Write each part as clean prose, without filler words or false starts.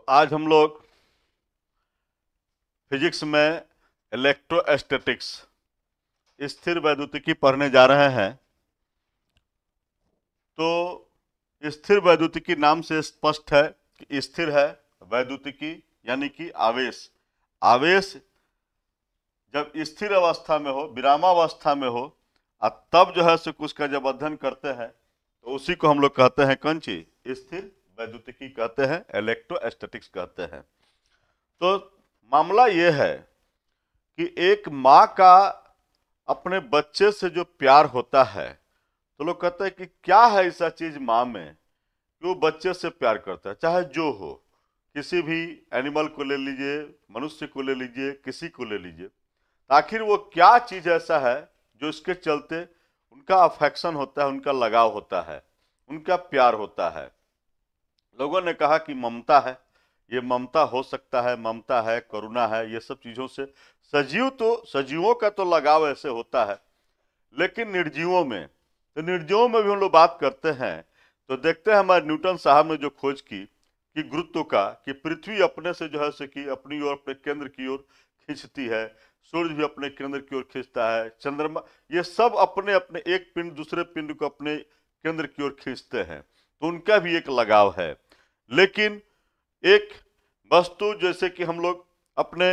आज हम लोग फिजिक्स में इलेक्ट्रोस्टैटिक्स स्थिर वैद्युतिकी पढ़ने जा रहे हैं। तो स्थिर वैद्युतिकी नाम से स्पष्ट है कि स्थिर है वैद्युतिकी यानी कि आवेश। आवेश जब स्थिर अवस्था में हो, विरामावस्था में हो, तब जो है सो उसका जब अध्ययन करते हैं तो उसी को हम लोग कहते हैं कौन चीज? स्थिर वैद्युतिकी कहते हैं, इलेक्ट्रोस्टैटिक्स कहते हैं। तो मामला ये है कि एक माँ का अपने बच्चे से जो प्यार होता है, तो लोग कहते हैं कि क्या है ऐसा चीज माँ में कि वो बच्चे से प्यार करता है, चाहे जो हो, किसी भी एनिमल को ले लीजिए, मनुष्य को ले लीजिए, किसी को ले लीजिए। आखिर वो क्या चीज ऐसा है जो इसके चलते उनका अफेक्शन होता है, उनका लगाव होता है, उनका प्यार होता है। लोगों ने कहा कि ममता है। ये ममता हो सकता है, ममता है, करुणा है, ये सब चीजों से सजीवों का तो लगाव ऐसे होता है। लेकिन निर्जीवों में, तो निर्जीवों में भी हम लोग बात करते हैं तो देखते हैं हमारे न्यूटन साहब ने जो खोज की कि गुरुत्व का, कि पृथ्वी अपने से जो है सो कि अपनी ओर, अपने केंद्र की ओर खींचती है, सूर्य भी अपने केंद्र की ओर खींचता है, चंद्रमा, ये सब अपने अपने एक पिंड दूसरे पिंड को अपने केंद्र की ओर खींचते हैं। तो उनका भी एक लगाव है। लेकिन एक वस्तु जैसे कि हम लोग अपने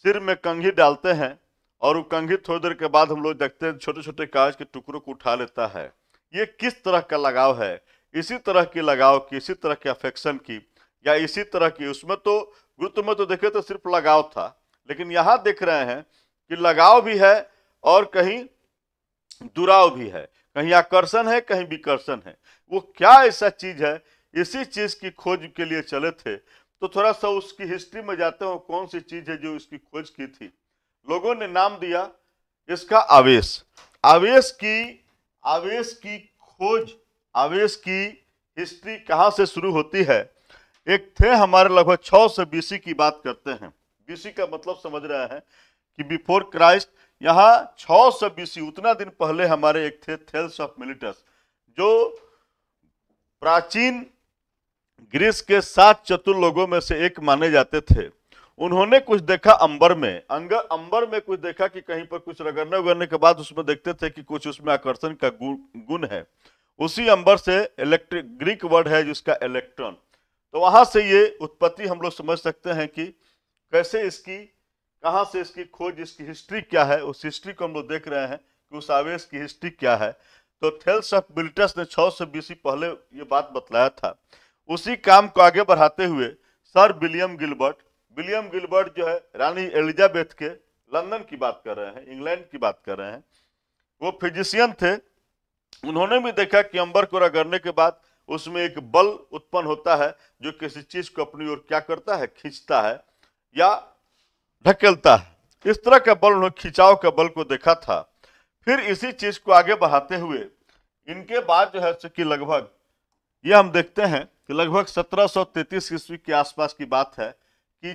सिर में कंघी डालते हैं और वो कंघी थोड़ी देर के बाद हम लोग देखते हैं छोटे छोटे कागज के टुकड़ों को उठा लेता है। ये किस तरह का लगाव है? इसी तरह की लगाव की, इसी तरह के अफेक्शन की, या इसी तरह की, उसमें तो गुरुत्व में तो देखे तो सिर्फ लगाव था, लेकिन यहां देख रहे हैं कि लगाव भी है और कहीं दुराव भी है, कहीं आकर्षण है, कहीं विकर्षण है। वो क्या ऐसा चीज है? इसी चीज की खोज के लिए चले थे। तो थोड़ा सा उसकी हिस्ट्री में जाते हो, कौन सी चीज है जो इसकी खोज की थी। लोगों ने नाम दिया इसका आवेश। आवेश की खोज, आवेश की हिस्ट्री कहां से शुरू होती है? एक थे हमारे लगभग 600 बीसी की बात करते हैं। बीसी का मतलब समझ रहे हैं कि बिफोर क्राइस्ट। यहाँ 600 बीसी, उतना दिन पहले हमारे एक थे थेल्स ऑफ मिलिटस, जो प्राचीन ग्रीस के 7 चतुर लोगों में से एक माने जाते थे। उन्होंने कुछ देखा अंबर में, अंबर में कुछ देखा कि कहीं पर कुछ रगड़ने उगड़ने के बाद उसमें देखते थे कि कुछ उसमें आकर्षण का गुण है। उसी अंबर से इलेक्ट्रिक, ग्रीक वर्ड है जिसका इलेक्ट्रॉन, तो वहां से ये उत्पत्ति हम लोग समझ सकते हैं कि कैसे इसकी, कहां से इसकी खोज, इसकी हिस्ट्री क्या है। उस हिस्ट्री को हम लोग देख रहे हैं कि उस आवेश की हिस्ट्री क्या है। तो थेल्स ऑफ मिलिटस ने 600 बीसी पहले ये बात बतलाया था। उसी काम को आगे बढ़ाते हुए सर विलियम गिलबर्ट जो है रानी एलिजाबेथ के, लंदन की बात कर रहे हैं, इंग्लैंड की बात कर रहे हैं, वो फिजिशियन थे। उन्होंने भी देखा कि अंबर को रगड़ने के बाद उसमें एक बल उत्पन्न होता है जो किसी चीज को अपनी ओर क्या करता है? खींचता है या ढकेलता है। इस तरह का बल, उन्होंने खिंचाव का बल को देखा था। फिर इसी चीज को आगे बढ़ाते हुए इनके बाद जो है कि लगभग ये हम देखते हैं कि लगभग 1733 ईस्वी के आसपास की बात है कि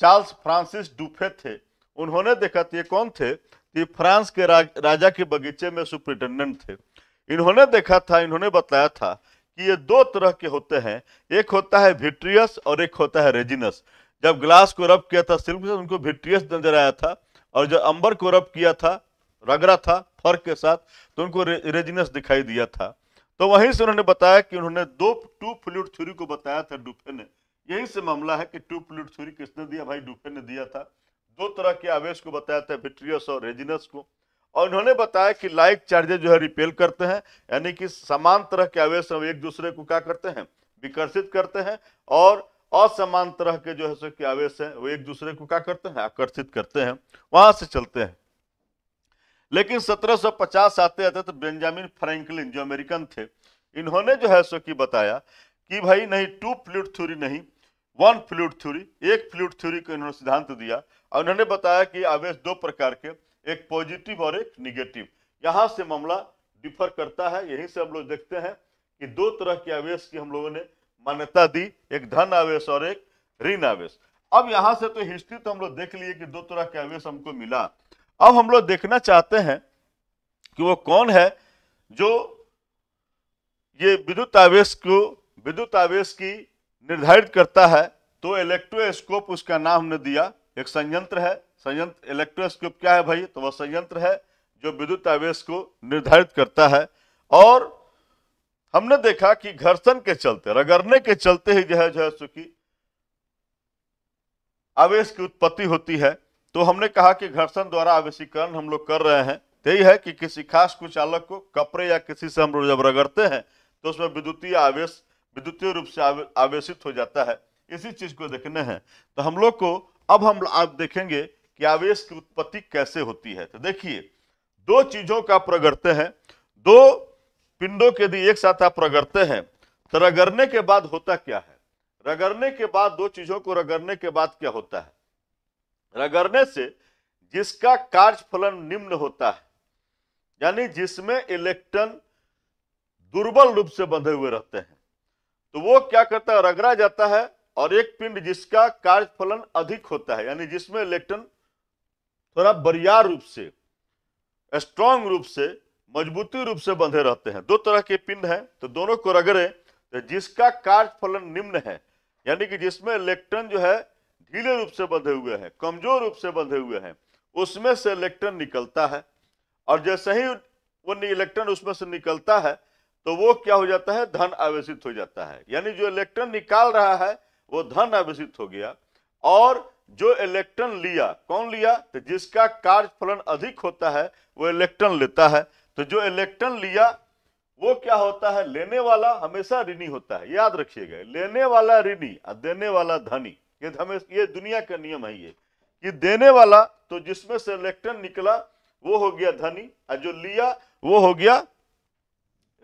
चार्ल्स फ्रांसिस डुफे थे। उन्होंने देखा, ये कौन थे? कि फ्रांस के राजा के बगीचे में सुपरिटेंडेंट थे। इन्होंने देखा था, इन्होंने बताया था कि ये दो तरह के होते हैं, एक होता है विट्रियस और एक होता है रेजिनस। जब ग्लास को रब किया था सिल्क से, उनको विट्रियस नजर आया था, और जब अंबर को रब किया था, रगड़ा था फर्क के साथ, तो उनको रेजिनस दिखाई दिया था। तो वहीं से उन्होंने बताया कि उन्होंने टू फ्लूइड थ्योरी को बताया था डुफे ने। यही से मामला है कि टू फ्लूइड थ्योरी किसने दिया? भाई डुफे ने दिया था। दो तरह के आवेश को बताया था, विट्रियस और रेजिनस को। और उन्होंने बताया कि लाइक चार्जेस जो है रिपेल करते हैं, यानी कि समान तरह के आवेश हम एक दूसरे को क्या करते हैं? विकर्षित करते हैं, और असमान तरह के जो है सो कि आवेश है वो एक दूसरे को क्या करते हैं? आकर्षित करते हैं। वहां से चलते हैं। लेकिन 1750 आते आते तो बेंजामिन फ्रैंकलिन जो अमेरिकन थे, इन्होंने जो है सो कि बताया कि भाई नहीं, टू फ्लूइड थ्योरी नहीं, वन फ्लूइड थ्योरी, एक फ्लूइड थ्योरी को इन्होंने सिद्धांत दिया। और उन्होंने बताया कि आवेश दो प्रकार के, एक पॉजिटिव और एक निगेटिव। यहां से मामला डिफर करता है। यहीं से हम लोग देखते हैं कि दो तरह के आवेश की हम लोगों ने मान्यता दी, एक धन आवेश और एक ऋण आवेश। अब यहां से तो हिस्ट्री तो हम लोग देख लिए कि दो तरह के आवेश हमको मिला। अब हम लोग देखना चाहते हैं कि वो कौन है जो ये विद्युत आवेश की निर्धारित करता है। तो इलेक्ट्रोस्कोप उसका नाम हमने दिया, एक संयंत्र है। संयंत्र इलेक्ट्रोस्कोप क्या है भाई? तो वह संयंत्र है जो विद्युत आवेश को निर्धारित करता है। और हमने देखा कि घर्षण के चलते, रगड़ने के चलते ही जो है चूंकि आवेश की उत्पत्ति होती है। तो हमने कहा कि घर्षण द्वारा आवेशीकरण हम लोग कर रहे हैं। यही है कि किसी खास कुचालक को कपड़े या किसी से हम लोग जब रगड़ते हैं तो उसमें विद्युतीय आवेश विद्युतीय रूप से आवेशित हो जाता है। इसी चीज को देखने हैं। तो हम लोग को अब हम आप देखेंगे कि आवेश की उत्पत्ति कैसे होती है। तो देखिए, दो चीजों का आप रगड़ते हैं, दो पिंडों के यदि एक साथ आप रगड़ते हैं तो रगड़ने के बाद होता क्या है? रगड़ने के बाद, दो चीजों को रगड़ने के बाद क्या होता है? रगड़ने से जिसका कार्यफलन निम्न होता है, यानी जिसमें इलेक्ट्रॉन दुर्बल रूप से बंधे हुए रहते हैं, तो वो क्या करता है? रगड़ा जाता है। और एक पिंड जिसका कार्यफलन अधिक होता है, यानी जिसमें इलेक्ट्रॉन थोड़ा बरियार रूप से, स्ट्रॉन्ग रूप से, मजबूती रूप से बंधे रहते हैं। दो तरह के पिंड हैं, तो दोनों को रगड़े तो जिसका कार्यफलन निम्न है, यानी कि जिसमें इलेक्ट्रॉन जो है ढीले रूप से बंधे हुए हैं, कमजोर रूप से बंधे हुए हैं, उसमें से इलेक्ट्रॉन निकलता है। और जैसे ही वो इलेक्ट्रॉन उसमें से निकलता है तो वो क्या हो जाता है? धन आवेशित हो जाता है। यानी जो इलेक्ट्रॉन निकाल रहा है वो धन आवेशित हो गया। और जो इलेक्ट्रॉन लिया, कौन लिया? तो जिसका कार्यफलन अधिक होता है वो इलेक्ट्रॉन लेता है। तो जो इलेक्ट्रॉन लिया वो क्या होता है? लेने वाला हमेशा ऋणी होता है, याद रखिएगा। लेने वाला ऋणी और देने वाला धनी, ये दुनिया का नियम है। ये कि देने वाला, तो जिसमें से इलेक्ट्रॉन निकला वो हो गया धनी, और जो लिया वो हो गया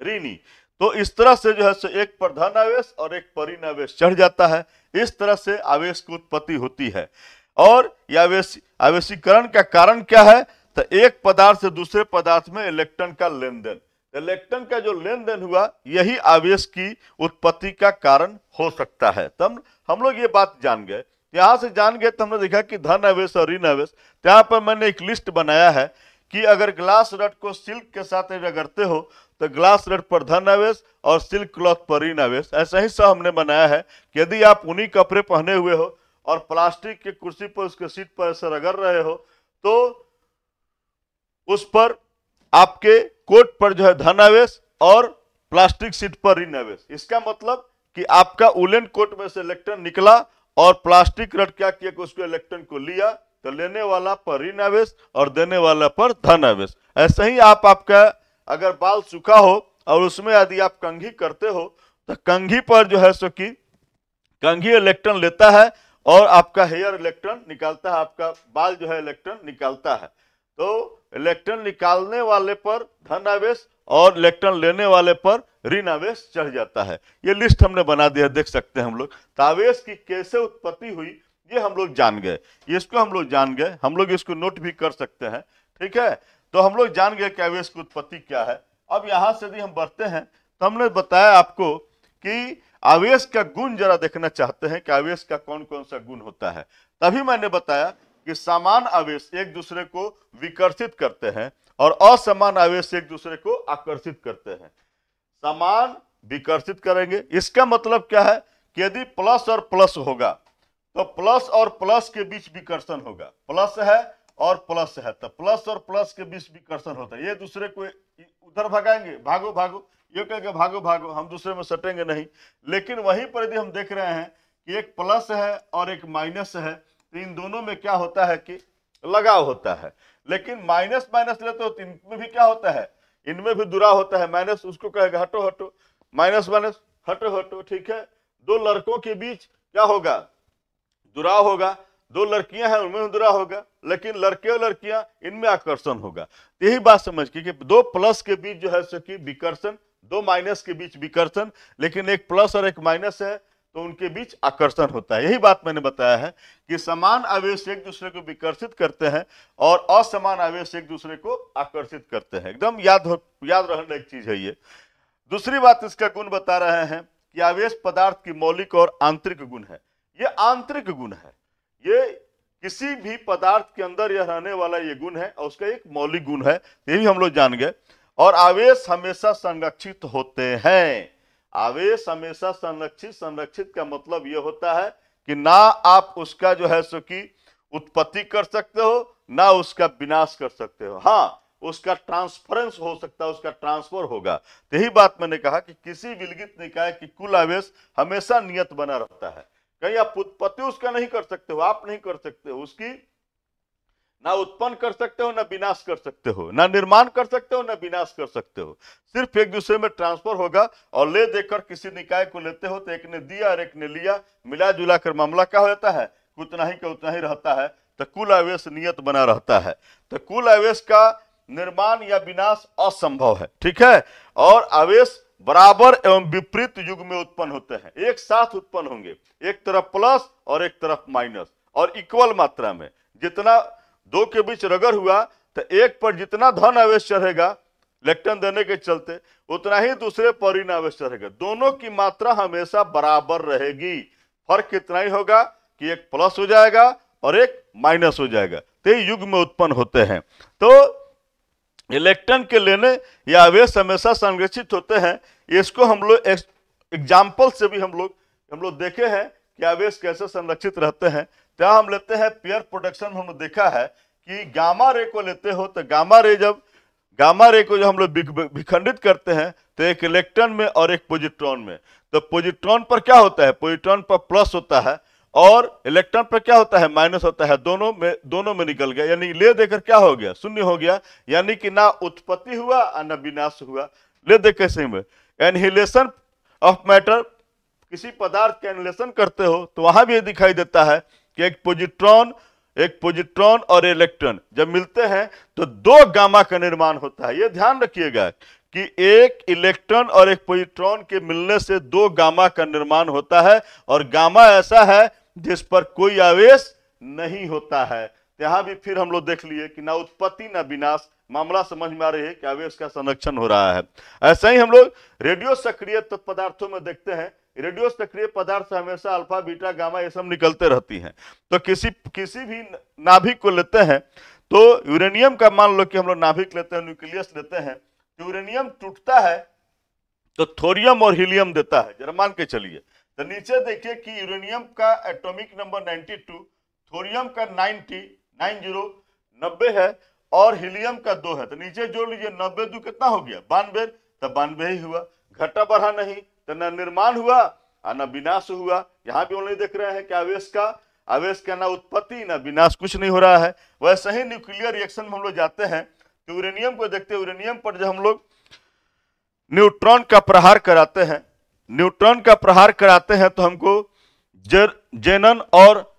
ऋणी। तो इस तरह से जो है सो एक पर धन आवेश और एक पर ऋण आवेश चढ़ जाता है। इस तरह से आवेश की उत्पत्ति होती है। और यह आवेशीकरण का कारण क्या है? तो एक पदार्थ से दूसरे पदार्थ में इलेक्ट्रॉन का लेन देन। इलेक्ट्रॉन का जो लेन देन हुआ, यही आवेश की उत्पत्ति का कारण हो सकता है। तब हम लोग ये बात जान गए। यहां से जान गए तो हमने देखा कि धन आवेश और ऋण आवेश। यहाँ पर मैंने एक लिस्ट बनाया है कि अगर ग्लास रड को सिल्क के साथ रगड़ते हो तो ग्लास रड पर धन आवेश और सिल्क क्लॉथ पर ऋण आवेश। ऐसा ही सब हमने बनाया है कि यदि आप ऊनी कपड़े पहने हुए हो और प्लास्टिक की कुर्सी पर, उसके सीट पर ऐसे रगड़ रहे हो, तो उस पर आपके कोट पर जो है धन आवेश और प्लास्टिक सीट पर ऋण आवेश। इसका मतलब कि आपका उलेन कोट में से इलेक्ट्रॉन निकला और प्लास्टिक रड क्या किया कि उसको इलेक्ट्रॉन को लिया, तो लेने वाला पर ऋण आवेश और देने वाला पर धन आवेश। ऐसे ही आपका अगर बाल सूखा हो और उसमें यदि आप कंघी करते हो तो कंघी पर जो है सो कि कंघी इलेक्ट्रॉन लेता है और आपका हेयर इलेक्ट्रॉन निकालता है, आपका बाल जो है इलेक्ट्रॉन निकालता है। तो इलेक्ट्रॉन निकालने वाले पर धन आवेश और इलेक्ट्रॉन लेने वाले पर ऋण आवेश चढ़ जाता है। ये लिस्ट हमने बना दिया, देख सकते हैं हम लोग। तो आवेश की कैसे उत्पत्ति हुई ये हम लोग जान गए, इसको हम लोग जान गए। हम लोग इसको नोट भी कर सकते हैं, ठीक है। तो हम लोग जान गए कि आवेश की उत्पत्ति क्या है। अब यहां से यदि हम बढ़ते हैं तो हमने बताया आपको कि आवेश का गुण जरा देखना चाहते हैं कि आवेश का कौन कौन सा गुण होता है। तभी मैंने बताया कि समान आवेश एक दूसरे को विकर्षित करते हैं और असमान आवेश एक दूसरे को आकर्षित करते हैं। समान विकर्षित करेंगे, इसका मतलब क्या है कि यदि प्लस और प्लस होगा तो प्लस और प्लस के बीच विकर्षण होगा। प्लस है और प्लस है तो प्लस और प्लस के बीच विकर्षण होता है। ये दूसरे को उधर भगाएंगे, भागो भागो, ये कहेंगे भागो भागो, हम दूसरे में सटेंगे नहीं। लेकिन वहीं पर यदि हम देख रहे हैं कि एक प्लस है और एक माइनस है तो इन दोनों में क्या होता है कि लगाव होता है। लेकिन माइनस माइनस लेते हो तो इनमें भी क्या होता है, इनमें भी दुराव होता है। माइनस उसको कहेगा हटो हटो, माइनस माइनस हटो हटो, ठीक है। दो लड़कों के बीच क्या होगा, दुराव होगा। दो लड़कियां हैं उनमें दुराव होगा, लेकिन लड़के और लड़कियां इनमें आकर्षण होगा। यही बात समझ के कि दो प्लस के बीच जो है सो कि विकर्षण, दो माइनस के बीच विकर्षण, लेकिन एक प्लस और एक माइनस है तो उनके बीच आकर्षण होता है। यही बात मैंने बताया है कि समान आवेश एक दूसरे को विकर्षित करते हैं और असमान आवेश एक दूसरे को आकर्षित करते हैं। एकदम याद रहने एक चीज है ये। दूसरी बात इसका गुण बता रहे हैं कि आवेश पदार्थ की मौलिक और आंतरिक गुण है। ये आंतरिक गुण है, ये किसी भी पदार्थ के अंदर यह रहने वाला ये गुण है और उसका एक मौलिक गुण है। ये भी हम लोग जान गए। और आवेश हमेशा संरक्षित होते हैं। आवेश हमेशा संरक्षित, संरक्षित का मतलब यह होता है कि ना आप उसका जो है सो कि उत्पत्ति कर सकते हो, ना उसका विनाश कर सकते हो। हाँ, उसका ट्रांसफरेंस हो सकता है, उसका ट्रांसफर होगा। तो यही बात मैंने कहा कि किसी विलगित निकाय की कुल आवेश हमेशा नियत बना रहता है। कहीं आप उत्पत्ति उसका नहीं कर सकते हो, आप नहीं कर सकते हो उसकी, ना उत्पन्न कर सकते हो, ना विनाश कर सकते हो, ना निर्माण कर सकते हो, ना विनाश कर सकते हो। सिर्फ एक दूसरे में ट्रांसफर होगा। और ले देकर किसी निकाय को लेते हो तो एक ने दिया और एक ने लिया, मिला जुला कर मामला क्या हो जाता है, उतना ही का उतना ही रहता है। तो कुल आवेश नियत बना रहता है। तो कुल आवेश का निर्माण या विनाश असंभव है, ठीक है। और आवेश बराबर एवं विपरीत युग में उत्पन्न होते हैं, एक साथ उत्पन्न होंगे, एक तरफ प्लस और एक तरफ माइनस, और इक्वल मात्रा में। जितना दो के बीच रगड़ हुआ तो एक पर जितना धन आवेश चढ़ेगा इलेक्ट्रॉन देने के चलते, उतना ही दूसरे पर ऋण आवेश चढ़ेगा। दोनों की मात्रा हमेशा बराबर रहेगी। फर्क कितना ही होगा कि एक प्लस हो जाएगा और एक माइनस हो जाएगा। तो ये युग में उत्पन्न होते हैं। तो इलेक्ट्रॉन के लेने या आवेश हमेशा संरक्षित होते हैं। इसको हम लोग एग्जाम्पल से भी हम लोग देखे हैं कि आवेश कैसे संरक्षित रहते हैं। तो हम लेते हैं पेयर प्रोटेक्शन। हमने देखा है कि गामा रे को लेते हो तो गामा रे को जब हम लोग विखंडित करते हैं तो एक इलेक्ट्रॉन में और एक पॉजिट्रॉन में, तो पॉजिट्रॉन पर क्या होता है, पॉजिट्रॉन पर प्लस होता है और इलेक्ट्रॉन पर क्या होता है, माइनस होता है। दोनों में निकल गया, यानी ले देकर क्या हो गया, शून्य हो गया। यानी कि ना उत्पत्ति हुआ और ना विनाश हुआ। ले दे कैसे में एनहिलेशन ऑफ मैटर, किसी पदार्थ का एनहिलेशन करते हो तो वहां भी ये दिखाई देता है कि एक पॉजिट्रॉन और इलेक्ट्रॉन जब मिलते हैं तो दो गामा का निर्माण होता है। यह ध्यान रखिएगा कि एक इलेक्ट्रॉन और एक पॉजिट्रॉन के मिलने से दो गामा का निर्माण होता है, और गामा ऐसा है जिस पर कोई आवेश नहीं होता है। यहां भी फिर हम लोग देख लिए कि ना उत्पत्ति ना विनाश। मामला समझ में आ रही है कि आवेश का संरक्षण हो रहा है। ऐसा ही हम लोग रेडियो सक्रिय पदार्थों में देखते हैं। रेडियो सक्रिय पदार्थ से हमेशा अल्फा बीटा गामा ये सब निकलते रहती हैं। तो किसी भी नाभिक को लेते हैं तो यूरेनियम का मान लो कि हम लोग नाभिक लेते हैं, न्यूक्लियस लेते हैं, तो यूरेनियम टूटता है तो थोरियम और हीलियम देता है। जरा मान के चलिए, तो नीचे देखिए कि यूरेनियम का एटॉमिक नंबर 92, थोरियम का 90 है और हीलियम का 2 है। तो नीचे जोड़ लीजिए, 90 2 कितना हो गया, 92। तो 92 ही हुआ, घटा बढ़ा नहीं, तो न निर्माण हुआ और न विनाश हुआ। यहाँ भी ओनली देख रहे हैं कि आवेश का ना उत्पत्ति ना विनाश, कुछ नहीं हो रहा है। वैसे ही न्यूक्लियर रिएक्शन में हम लोग जाते हैं तो यूरेनियम को देखते हैं। यूरेनियम पर जब हम लोग न्यूट्रॉन का प्रहार कराते हैं तो हमको जेनन और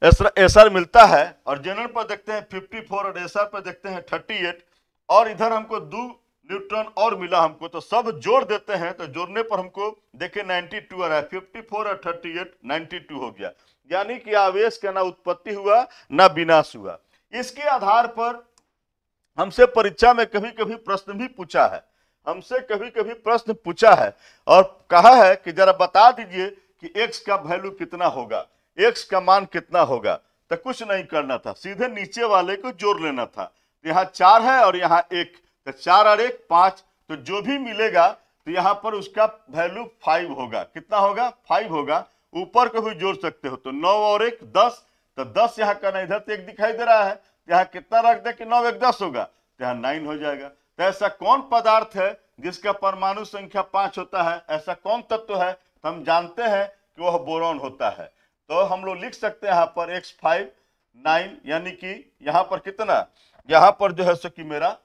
एसआर मिलता है, और जेनन पर देखते हैं 54 और एसआर पर देखते हैं 38, और इधर हमको 2 न्यूट्रॉन और मिला हमको। तो सब जोड़ देते हैं तो जोड़ने पर हमको देखे 92 आ रहा है, 54 और 38 92 हो गया। यानी कि आवेश का ना उत्पत्ति हुआ ना विनाश हुआ। इसके आधार पर हमसे परीक्षा में कभी कभी प्रश्न भी पूछा है, और कहा है कि जरा बता दीजिए कि x का वैल्यू कितना होगा, x का मान कितना होगा। तो कुछ नहीं करना था, सीधे नीचे वाले को जोड़ लेना था। यहाँ 4 है और यहाँ 1, तो 4 और 1 5, तो जो भी मिलेगा तो यहाँ पर उसका वैल्यू 5 होगा। कितना होगा, 5 होगा। ऊपर को भी जोड़ सकते हो, तो 9 और 1 10, तो 10 यहाँ का नहीं, इधर तो 1 दिखाई दे रहा है, यहाँ कितना रख दे कि 9 1 10 होगा, तो यहाँ 9 हो जाएगा। तो ऐसा कौन पदार्थ है जिसका परमाणु संख्या 5 होता है, ऐसा कौन तत्व है, तो हम जानते हैं कि वह बोरॉन होता है। तो हम लोग लिख सकते हैं यहाँ पर x5 9, यानी कि यहाँ पर कितना, यहाँ पर जो है सो कि मेरा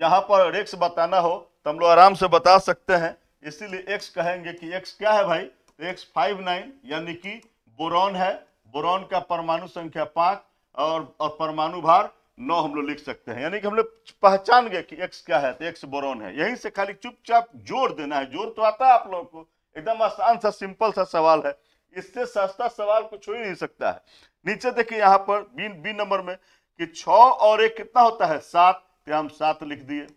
यहाँ पर x बताना हो तो हम लोग आराम से बता सकते हैं। इसीलिए x कहेंगे कि x क्या है भाई, तो x5 9 यानी कि बोरॉन है। बोरॉन का परमाणु संख्या 5 और परमाणु भार 9 हम लोग लिख सकते हैं। यानी कि हम लोग पहचान गए कि x क्या है, तो x बोरॉन है। यहीं से खाली चुपचाप जोड़ देना है। जोड़ तो आता है आप लोगों को, एकदम आसान सा सिंपल सा सवाल है, इससे सस्ता सवाल कुछ हो ही नहीं सकता है। नीचे देखिए यहाँ पर बी नंबर में कि 6 और 1 कितना होता है 7, तो हम 7 लिख दिए।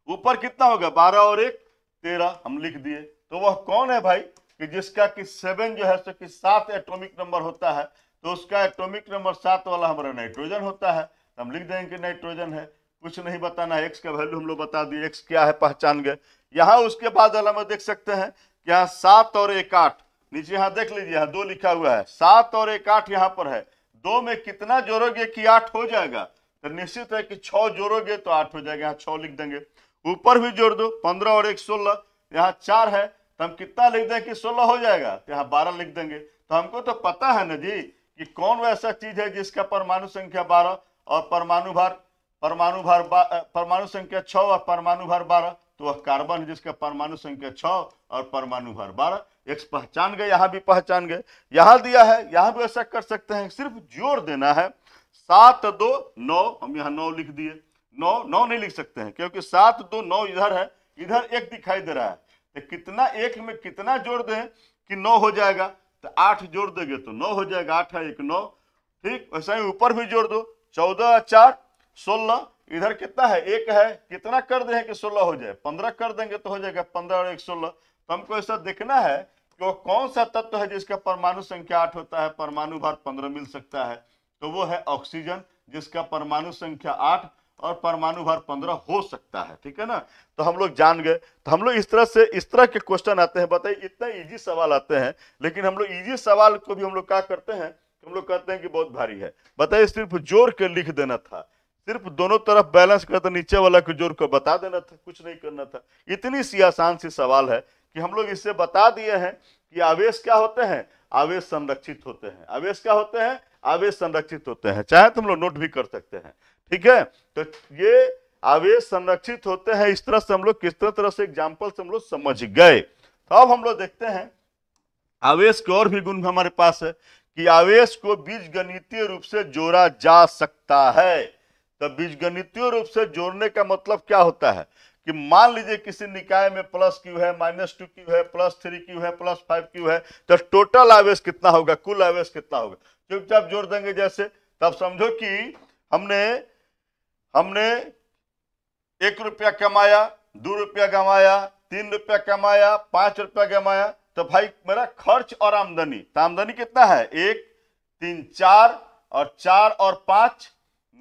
ऊपर कितना होगा 12 और 1 13, हम लिख दिए। तो वह कौन है भाई कि जिसका कि 7 जो है सो कि 7 एटॉमिक नंबर होता है, तो उसका एटॉमिक नंबर 7 वाला हमारा नाइट्रोजन होता है। तो हम लिख देंगे कि नाइट्रोजन है, कुछ नहीं बताना है। एक्स का वैल्यू हम लोग बता दिए, एक्स क्या है पहचान गए। यहाँ उसके बाद वाला में देख सकते हैं कि यहाँ 7 और 1 8, नीचे यहाँ देख लीजिए यहाँ 2 लिखा हुआ है, 7 और 1 8 यहाँ पर है, 2 में कितना जोड़ोगे कि 8 हो जाएगा, तो निश्चित है कि 6 जोड़ोगे तो 8 हो जाएगा, यहाँ 6 लिख देंगे। ऊपर भी जोड़ दो, 15 और 1 16, यहाँ 4 है तो हम कितना लिख दें कि 16 हो जाएगा, तो यहाँ 12 लिख देंगे। तो हमको तो पता है ना जी कि कौन वैसा चीज है जिसका परमाणु संख्या 12 और परमाणु संख्या 6 और परमाणु भार 12, तो वह कार्बन है जिसका परमाणु संख्या 6 और परमाणु भार 12। एक्स पहचान गए, यहाँ भी पहचान गए, यहाँ दिया है यहाँ भी ऐसा कर सकते हैं, सिर्फ जोड़ देना है। 7 2 9, हम यहाँ 9 लिख दिए, 9 नहीं लिख सकते हैं क्योंकि 7 2 9 इधर है, इधर 1 दिखाई दे रहा है, तो कितना 1 में कितना जोड़ दें कि 9 हो जाएगा, तो 8 जोड़ देंगे तो 9 हो जाएगा, 8 है 1 9। ठीक वैसा ही ऊपर भी जोड़ दो, 14 4 16, इधर कितना है 1 है, कितना कर दे कि 16 हो जाए, 15 कर देंगे तो हो जाएगा 15 और 1 16। तो हमको ऐसा देखना है कि वो कौन सा तत्व है जिसका परमाणु संख्या 8 होता है, परमाणु भार 15 मिल सकता है, तो वो है ऑक्सीजन जिसका परमाणु संख्या 8 और परमाणु भार 15 हो सकता है। ठीक है ना, तो हम लोग जान गए। तो हम लोग इस तरह के क्वेश्चन आते हैं, बताइए इतना इजी सवाल आते हैं, लेकिन हम लोग इजी सवाल को भी हम लोग क्या करते हैं, हम लोग कहते हैं कि बहुत भारी है। बताइए सिर्फ जोड़ के लिख देना था, सिर्फ दोनों तरफ बैलेंस करते नीचे वाला के जोड़ को बता देना था, कुछ नहीं करना था। इतनी सी आसान सी सवाल है कि हम लोग इससे बता दिए हैं कि आवेश क्या होते हैं, आवेश संरक्षित होते हैं। आवेश क्या होते हैं, आवेश संरक्षित होते हैं, चाहे तो हम लोग नोट भी कर सकते हैं। ठीक है, तो ये आवेश संरक्षित होते हैं, इस तरह से हम लोग किस तरह से एग्जाम्पल से हम लोग समझ गए। तो अब हम लोग देखते हैं आवेश के और भी गुण हमारे पास है कि आवेश को बीजगणितीय रूप से जोड़ा जा सकता है। तो बीजगणितीय रूप से जोड़ने का मतलब क्या होता है कि मान लीजिए किसी निकाय में प्लस क्यू है, -2 क्यू है, +3 क्यू है, +5 क्यू है, तो टोटल आवेश कितना होगा, कुल आवेश कितना होगा, चुपचाप जोड़ देंगे जैसे। तब समझो कि हमने 1 रुपया कमाया, 2 रुपया कमाया, 3 रुपया कमाया, 5 रुपया कमाया, तो भाई मेरा खर्च और आमदनी, तो आमदनी कितना है 1 3 4 और 4 और 5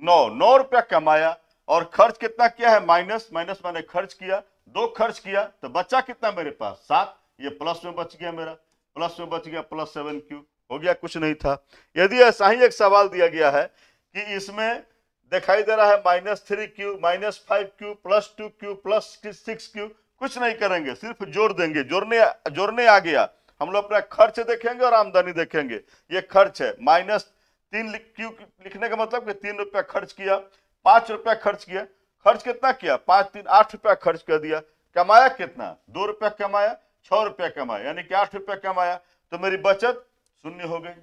9 रुपया कमाया, और खर्च कितना किया है माइनस मैंने खर्च किया, 2 खर्च किया, तो बचा कितना मेरे पास 7, ये प्लस में बच गया, मेरा प्लस में बच गया, +7 क्यू हो गया, कुछ नहीं था। यदि ऐसा ही एक सवाल दिया गया है कि इसमें दिखाई दे रहा है -3 क्यू, -5 क्यू, +2 क्यू, +6 क्यू, कुछ नहीं करेंगे, सिर्फ जोड़ देंगे। जोड़ने आ गया, हम लोग अपना खर्च देखेंगे और आमदनी देखेंगे। ये खर्च है, -3 क्यू लिखने का मतलब कि 3 रुपया खर्च किया, 5 रुपया खर्च किया, खर्च कितना किया 5 3 8 रुपया खर्च कर दिया, कमाया कितना 2 रुपया कमाया, 6 रुपया कमाया, यानी कि 8 रुपया कमाया, तो मेरी बचत 0 हो गई।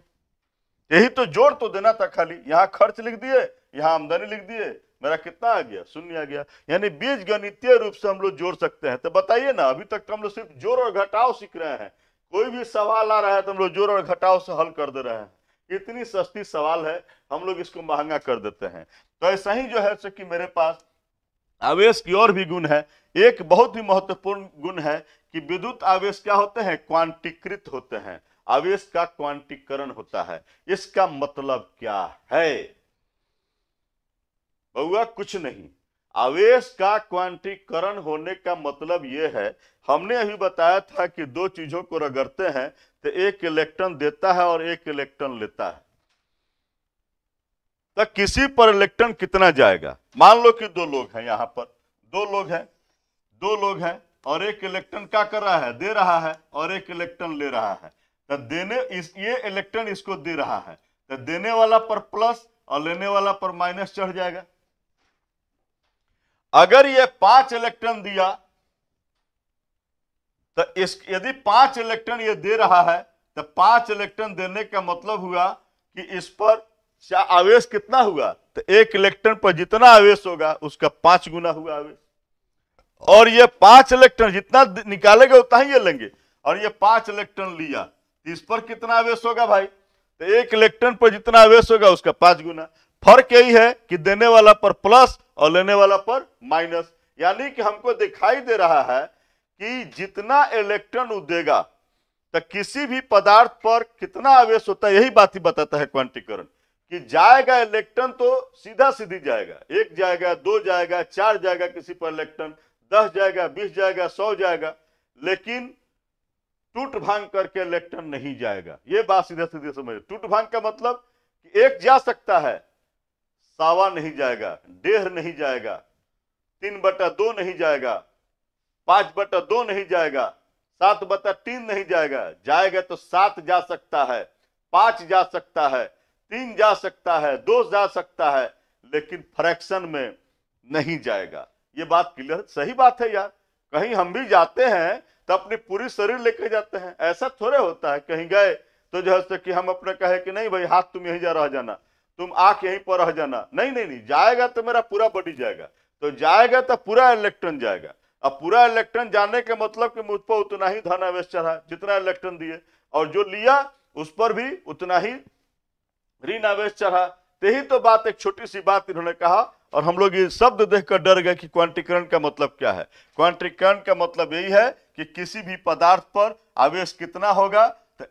यही तो जोड़ तो देना था, खाली यहाँ खर्च लिख दिए, यहाँ आमदनी लिख दिए, मेरा कितना आ गया 0 आ गया। यानी बीजगणितीय रूप से हम लोग जोड़ सकते हैं। तो बताइए ना, अभी तक तो हम लोग सिर्फ जोड़ और घटाव सीख रहे हैं, कोई भी सवाल आ रहा है तो हम लोग जोड़ और घटाव से हल कर दे रहे हैं। इतनी सस्ती सवाल है, हम लोग इसको महंगा कर देते हैं। तो ऐसा ही जो है कि मेरे पास आवेश की और भी गुण है। एक बहुत ही महत्वपूर्ण गुण है कि विद्युत आवेश क्या होते हैं, क्वांटीकृत होते हैं, आवेश का क्वांटीकरण होता है। इसका मतलब क्या है बउआ, कुछ नहीं। आवेश का क्वांटीकरण होने का मतलब यह है, हमने अभी बताया था कि 2 चीजों को रगड़ते हैं तो एक इलेक्ट्रॉन देता है और एक इलेक्ट्रॉन लेता है। तो किसी पर इलेक्ट्रॉन कितना जाएगा, मान लो कि 2 लोग हैं, यहां पर 2 लोग हैं और एक इलेक्ट्रॉन क्या कर रहा है, दे रहा है, और एक इलेक्ट्रॉन ले रहा है। तो ये इलेक्ट्रॉन इसको दे रहा है, तो देने वाला पर प्लस और लेने वाला पर माइनस चढ़ जाएगा। अगर ये 5 इलेक्ट्रॉन दिया तो यदि 5 इलेक्ट्रॉन ये दे रहा है तो 5 इलेक्ट्रॉन देने का मतलब हुआ कि इस पर आवेश कितना हुआ, तो 1 इलेक्ट्रॉन पर जितना आवेश होगा उसका 5 गुना हुआ आवेश। और ये 5 इलेक्ट्रॉन जितना निकालेगा उतना ही ये लेंगे, और ये 5 इलेक्ट्रॉन लिया, इस पर कितना आवेश होगा भाई, तो 1 इलेक्ट्रॉन पर जितना आवेश होगा उसका 5 गुना। फर्क यही है कि देने वाला पर प्लस और लेने वाला पर माइनस। यानी कि हमको दिखाई दे रहा है कि जितना इलेक्ट्रॉन देगा तो किसी भी पदार्थ पर कितना आवेश होता है, यही बात ही बताता है क्वांटीकरण, कि जाएगा इलेक्ट्रॉन तो सीधा सीधी जाएगा, 1 जाएगा, 2 जाएगा, 4 जाएगा किसी पर इलेक्ट्रॉन, 10 जाएगा, 20 जाएगा, 100 जाएगा, लेकिन टूट भांग करके इलेक्ट्रॉन नहीं जाएगा। ये बात सीधे सीधे समझ। टूट भांग का मतलब कि 1 जा सकता है, 1.25 नहीं जाएगा, 1.5 नहीं जाएगा, 3/2 नहीं जाएगा, 5/2 नहीं जाएगा, 7/3 नहीं जाएगा। जाएगा तो 7 जा सकता है, 5 जा सकता है, 3 जा सकता है, 2 जा सकता है, लेकिन फ्रैक्शन में नहीं जाएगा। ये बात क्लियर, सही बात है यार। कहीं हम भी जाते हैं तो अपनी पूरी शरीर लेके जाते हैं, ऐसा थोड़े होता है कहीं गए तो जो है कि हम अपने कहे कि नहीं भाई हाथ तुम यहीं जा रह जाना, तुम आंख यहीं पर रह जाना। नहीं नहीं नहीं, जाएगा तो मेरा पूरा बॉडी जाएगा। तो जाएगा तो पूरा इलेक्ट्रॉन जाएगा। अब पूरा इलेक्ट्रॉन जाने का मतलब कि मुझ पर उतना ही धन आवेश चढ़ा जितना इलेक्ट्रॉन दिए, और जो लिया उस पर भी उतना ही ऋण आवेश चढ़ा। यही तो बात, एक छोटी सी बात इन्होंने कहा, और हम लोग ये शब्द देखकर डर गए कि क्वांटीकरण का मतलब क्या है। क्वांटीकरण का मतलब यही है कि किसी भी पदार्थ पर आवेश कितना होगा, तो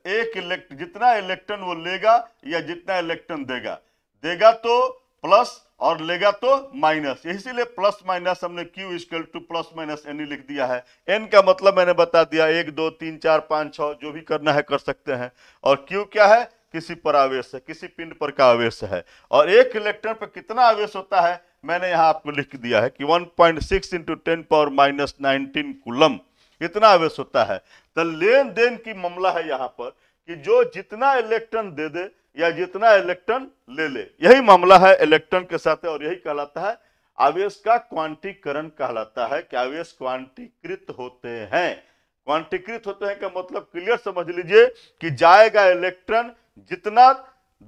जितना इलेक्ट्रॉन वो लेगा या जितना इलेक्ट्रॉन देगा तो प्लस और लेगा तो माइनस। इसीलिए प्लस माइनस हमने Q equal to plus minus n लिख दिया है। एन का मतलब मैंने बता दिया, 1 2 3 4 5 6 जो भी करना है कर सकते हैं। और Q क्या है, किसी पर आवेश है, किसी पिंड पर का आवेश है। और एक इलेक्ट्रॉन पर कितना आवेश होता है मैंने यहाँ आपको लिख दिया है कि 1.6 × 10⁻⁹ कूलम इतना आवेश होता है। तो लेन देन की मामला है यहाँ पर कि जो जितना इलेक्ट्रॉन दे दे या जितना इलेक्ट्रॉन ले ले, यही मामला है इलेक्ट्रॉन के साथ। और यही कहलाता है आवेश का क्वांटीकरण कहलाता है कि आवेश क्वांटीकृत होते हैं। क्वांटीकृत होते हैं का मतलब क्लियर समझ लीजिए कि जाएगा इलेक्ट्रॉन जितना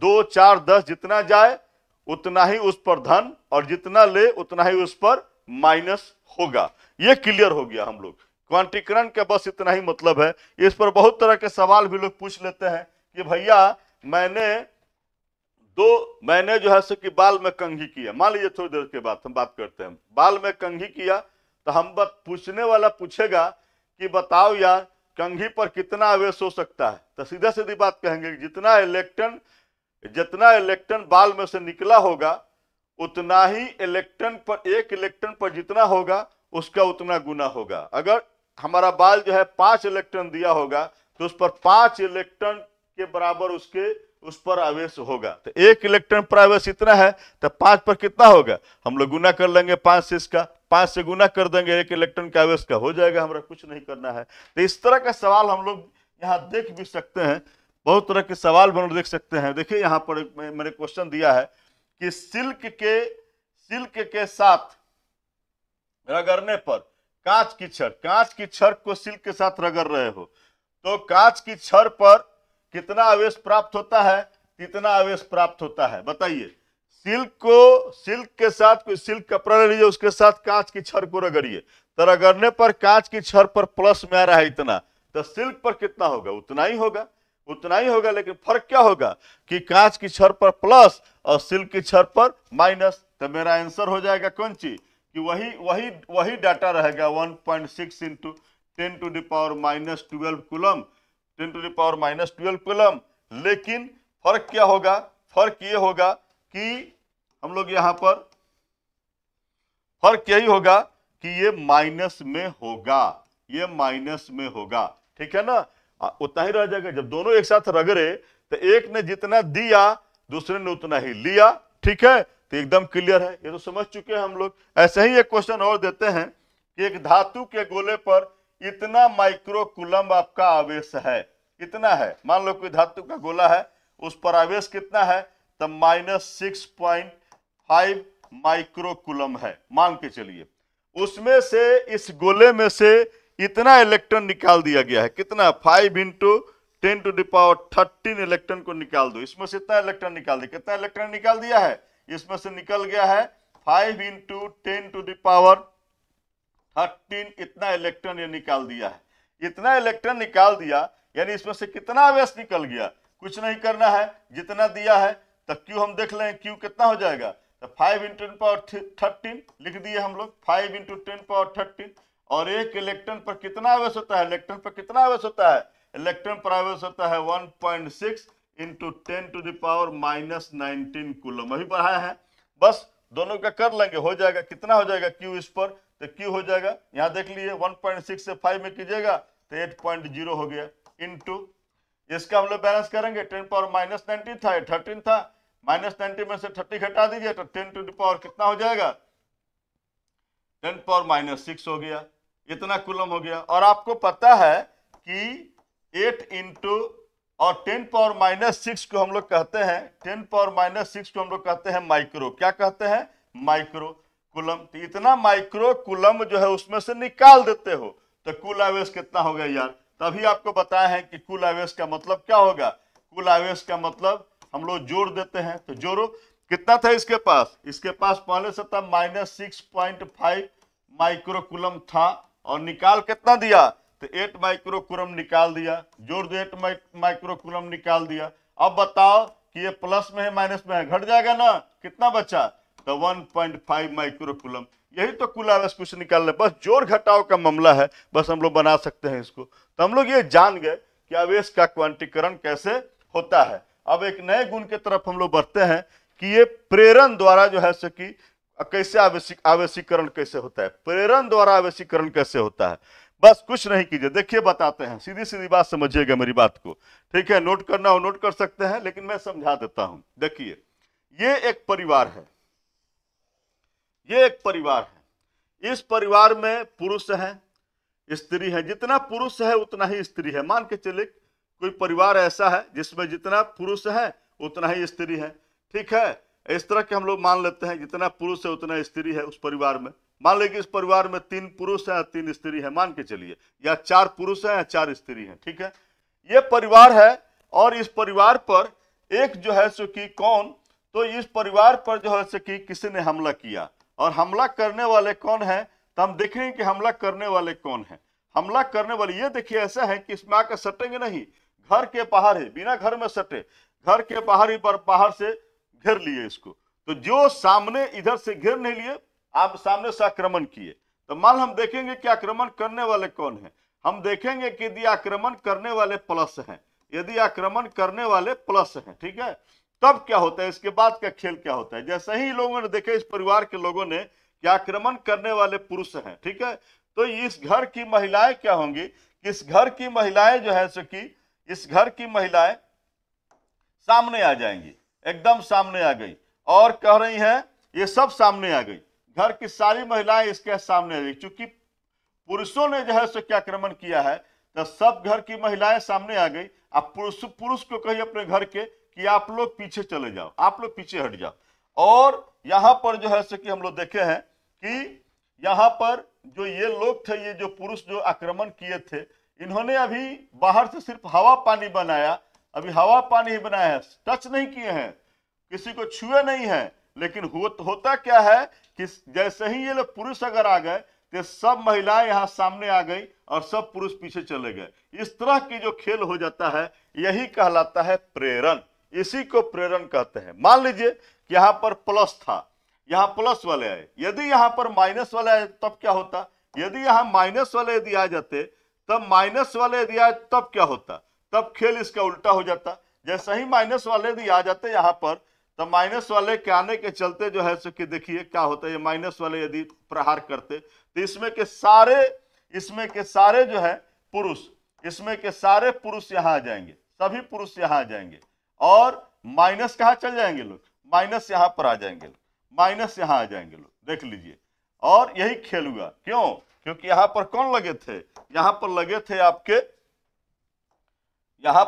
2 4 10 जितना जाए उतना ही उस पर धन, और जितना ले उतना ही उस पर माइनस होगा। ये क्लियर हो गया। हम लोग क्वांटीकरण का बस इतना ही मतलब है। इस पर बहुत तरह के सवाल भी लोग पूछ लेते हैं कि भैया मैंने जो है सो कि बाल में कंघी किया। मान लीजिए थोड़ी देर के बाद हम बात करते हैं, बाल में कंघी किया, तो हम बात पूछने वाला पूछेगा कि बताओ यार कंघी पर कितना आवेश हो सकता है। तो सीधा सीधी बात कहेंगे जितना इलेक्ट्रॉन बाल में से निकला होगा उतना ही इलेक्ट्रॉन पर, एक इलेक्ट्रॉन पर जितना होगा उसका उतना गुना होगा। अगर हमारा बाल जो है 5 इलेक्ट्रॉन दिया होगा तो उस पर 5 इलेक्ट्रॉन के बराबर उस पर आवेश होगा। तो 1 इलेक्ट्रॉन पर आवेश इतना है तो 5 पर कितना होगा, हम लोग गुना कर लेंगे 5 से, इसका 5 से गुना कर देंगे, 1 इलेक्ट्रॉन का आवेश का हो जाएगा, हमारा कुछ नहीं करना है। तो इस तरह का सवाल हम लोग यहाँ देख भी सकते हैं, बहुत तरह के सवाल हम लोग देख सकते हैं। देखिए यहाँ पर मैंने क्वेश्चन दिया है कि सिल्क के साथ रगड़ने पर कांच की छड़ को सिल्क के साथ रगड़ रहे हो तो कांच की छड़ पर कितना आवेश प्राप्त होता है, कितना आवेश प्राप्त होता है बताइए। सिल्क के साथ कोई सिल्क कपड़ा ले लीजिए, उसके साथ कांच की छड़ को रगड़िए, तो रगड़ने पर कांच की छड़ पर प्लस में आ रहा है इतना, तो सिल्क पर कितना होगा, उतना ही होगा। लेकिन फर्क क्या होगा कि कांच की छड़ पर प्लस और सिल्क की छड़ पर माइनस। तो मेरा आंसर हो जाएगा कौन चीज कि वही डाटा रहेगा 1.6 × 10⁻⁻12 कूलम, 10⁻⁻12 कूलम। लेकिन फर्क क्या होगा, फर्क ये होगा कि हम लोग यहाँ पर फर्क यही होगा कि ये माइनस में होगा, ठीक है ना। उतना ही रह जाएगा। जब दोनों एक साथ रगड़े तो एक ने जितना दिया दूसरे ने उतना ही लिया, ठीक है। तो एकदम क्लियर है, ये तो समझ चुके हैं हम लोग। ऐसे ही एक क्वेश्चन और देते हैं कि एक धातु के गोले पर इतना माइक्रो कूलम आपका आवेश है, कितना है। मान लो कोई धातु का गोला है, उस पर आवेश कितना है, तो -6.5 माइक्रो कूलम है मान के चलिए। उसमें से इस गोले में से इतना इलेक्ट्रॉन निकाल दिया गया है, कितना, 5 × 10⁻13 इलेक्ट्रॉन को निकाल दो। इसमें से इतना इलेक्ट्रॉन निकाल दिया, कितना इलेक्ट्रॉन निकाल दिया है, इसमें से निकल गया है 5 × 10⁻13 इतना इलेक्ट्रॉन ये निकाल दिया है। इतना इलेक्ट्रॉन निकाल दिया यानी इसमें से कितना आवेश निकल गया, कुछ नहीं करना है, जितना दिया है। तो Q हम देख लें, Q कितना हो जाएगा, तो 5 × 10⁻13 लिख दिए हम लोग, 5 × 10⁻13। और एक इलेक्ट्रॉन पर कितना आवेश होता है, इलेक्ट्रॉन पर कितना आवेश होता है, इलेक्ट्रॉन पर आवेश होता है 1.6 × 10⁻⁻19 कूलम। अभी बढ़ाया है, बस दोनों का कर लेंगे, हो जाएगा, कितना हो जाएगा Q इस पर, तो Q हो जाएगा, यहाँ देख लीजिए 1.6 से 5 में कीजिएगा तो 8.0 हो गया, इनटू इसका हम लोग बैलेंस करेंगे 10 पावर माइनस 90 था, 13 था, माइनस 90 में से 30 घटा दीजिए तो 10 टू द पावर कितना हो जाएगा, 10 पावर माइनस 6 हो गया, इतना कूलम हो गया। और आपको पता है कि 8 इंटू और 10 पावर माइनस 6 को हम लोग कहते हैं, 10 पावर माइनस 6 को हम लोग कहते हैं माइक्रो, क्या कहते हैं, माइक्रो कूलम। तो इतना माइक्रो कूलम जो है उसमें से निकाल देते हो तो कुल आवेश कितना होगा यार। तभी आपको बताया है कि कुल आवेश का मतलब क्या होगा, कुल आवेश का मतलब हम लोग जोड़ देते हैं। तो जोड़ो, कितना था इसके पास, इसके पास पहले से था -6.5 माइक्रो कूलम था, और निकाल कितना दिया, तो 8 माइक्रो कूलम निकाल दिया, जोड़ दो 8 माइक्रो कूलम निकाल दिया। अब बताओ कि ये प्लस में है माइनस में है, घट जाएगा ना, कितना बचा, तो 1.5 माइक्रो कूलम। यही तो कुल आवेश कुछ निकालना, बस जोड़ घटाव का मामला है, बस हम लोग बना सकते हैं इसको। तो हम लोग ये जान गए कि आवेश का क्वांटीकरण कैसे होता है। अब एक नए गुण की तरफ हम लोग बढ़ते हैं कि ये प्रेरण द्वारा जो है कि कैसे आवेशीकरण कैसे होता है, प्रेरण द्वारा आवेशीकरण कैसे होता है। बस कुछ नहीं कीजिए, देखिए बताते हैं, सीधी सीधी बात समझिएगा मेरी बात को, ठीक है। नोट करना हो नोट कर सकते हैं, लेकिन मैं समझा देता हूं। देखिए ये एक परिवार है, ये एक परिवार है, इस परिवार में पुरुष है, स्त्री है, जितना पुरुष है उतना ही स्त्री है। मान के चले कोई परिवार ऐसा है जिसमें जितना पुरुष है उतना ही स्त्री है, ठीक है। इस तरह के हम लोग मान लेते हैं, जितना पुरुष है उतना स्त्री है उस परिवार में। मान लें कि इस परिवार में 3 पुरुष है 3 स्त्री है, मान के चलिए, या 4 पुरुष है या 4 स्त्री है, ठीक है। ये परिवार है, और इस परिवार पर एक जो है सो कि कौन, तो इस परिवार पर जो है सो कि किसी ने हमला किया, और हमला करने वाले कौन है, तो हम देखेंगे कि हमला करने वाले कौन है। हमला करने वाले ये देखिए ऐसा है कि इसमें आकर सटेंगे नहीं, घर के बाहर है, बिना घर में सटे, घर के बाहर ही पर बाहर से घेर लिए इसको। तो जो सामने इधर से घेर नहीं लिए, आप सामने से आक्रमण किए, तो मान हम देखेंगे कि आक्रमण करने वाले कौन है। हम देखेंगे कि यदि आक्रमण करने वाले प्लस हैं, यदि आक्रमण करने वाले प्लस हैं, ठीक है, तब क्या होता है, इसके बाद का खेल क्या होता है। जैसे ही लोगों ने देखे, इस परिवार के लोगों ने कि आक्रमण करने वाले पुरुष हैं, ठीक है, तो इस घर की महिलाएं क्या होंगी, इस घर की महिलाएं जो है सो कि इस घर की महिलाएं सामने आ जाएंगी, एकदम सामने आ गई, और कह रही हैं, ये सब सामने आ गई, घर की सारी महिलाएं इसके सामने आ गई। चूंकि पुरुषों ने जो है सो क्या आक्रमण किया है, तो सब घर की महिलाएं सामने आ गई। अब पुरुष को कहिए अपने घर के कि आप लोग पीछे चले जाओ, आप लोग पीछे हट जाओ। और यहां पर जो है सो कि हम लोग देखे हैं कि यहां पर जो ये लोग थे, ये जो पुरुष जो आक्रमण किए थे, इन्होंने अभी बाहर से सिर्फ हवा पानी बनाया, अभी हवा पानी ही बनाया है, टच नहीं किए हैं, किसी को छुए नहीं है। लेकिन होता क्या है कि जैसे ही ये लोग पुरुष अगर आ गए तो सब महिलाएं यहां सामने आ गई और सब पुरुष पीछे चले गए। इस तरह की जो खेल हो जाता है, यही कहलाता है प्रेरण, इसी को प्रेरण कहते हैं। मान लीजिए कि यहां पर प्लस था, यहां प्लस वाले आए, यदि यहां पर माइनस वाले आए तब क्या होता, यदि यहां माइनस वाले यदि आ जाते तब माइनस वाले यदि आए तब क्या होता, तब खेल इसका उल्टा हो जाता। जैसे ही माइनस वाले यदि आ जाते यहां पर, तो माइनस वाले के आने के चलते जो है सो कि देखिए क्या होता है, ये माइनस वाले यदि प्रहार करते तो इसमें के सारे जो है पुरुष, इसमें के सारे पुरुष यहां आ जाएंगे, सभी पुरुष यहां आ जाएंगे, और माइनस कहां चल जाएंगे लोग, माइनस यहां पर आ जाएंगे, माइनस यहां आ जाएंगे लोग, देख लीजिए। और यही खेल हुआ, क्यों, क्योंकि यहां पर कौन लगे थे, यहां पर लगे थे आपके, यहां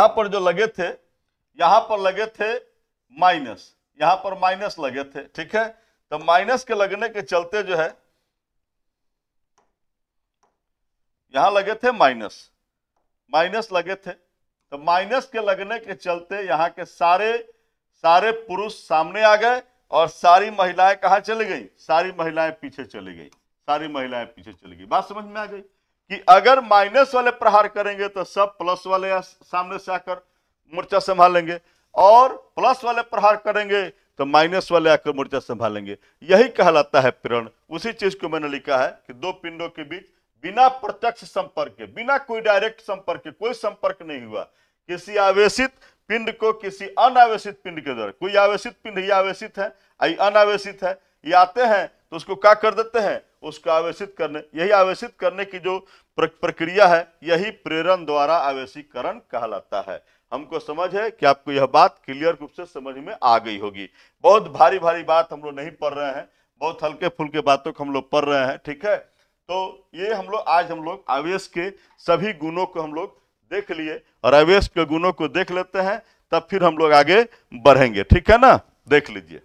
पर जो लगे थे, यहां पर लगे थे माइनस, यहां पर माइनस लगे थे, ठीक है। तो माइनस के लगने के चलते जो है, यहां लगे थे माइनस लगे थे, तो माइनस के लगने के चलते यहां के सारे पुरुष सामने आ गए, और सारी महिलाएं कहां चली गई, सारी महिलाएं पीछे चली गई, सारी महिलाएं पीछे चली गई। बात समझ में आ गई कि अगर माइनस वाले प्रहार करेंगे तो सब प्लस वाले सामने से आकर मोर्चा संभालेंगे, और प्लस वाले प्रहार करेंगे तो माइनस वाले आकर मोर्चा संभालेंगे। यही कहलाता है प्रेरण। उसी चीज को मैंने लिखा है कि दो पिंडों के बीच बिना प्रत्यक्ष संपर्क के, बिना कोई डायरेक्ट संपर्क के, कोई संपर्क नहीं हुआ, किसी आवेशित पिंड को किसी अनावेशित पिंड के द्वारा, कोई आवेशित पिंड ही आवेशित है, अनावेशित है, ये आते हैं तो उसको क्या कर देते हैं, उसको आवेशित करने, यही आवेशित करने की जो प्रक्रिया है यही प्रेरण द्वारा आवेशीकरण कहलाता है। हमको समझ है कि आपको यह बात क्लियर रूप से समझ में आ गई होगी। बहुत भारी भारी बात हम लोग नहीं पढ़ रहे हैं, बहुत हल्के फुल्के बातों को हम लोग पढ़ रहे हैं, ठीक है। तो ये आज हम लोग आवेश के सभी गुणों को हम लोग देख लिए, और आवेश के गुणों को देख लेते हैं, तब फिर हम लोग आगे बढ़ेंगे, ठीक है ना। देख लीजिए।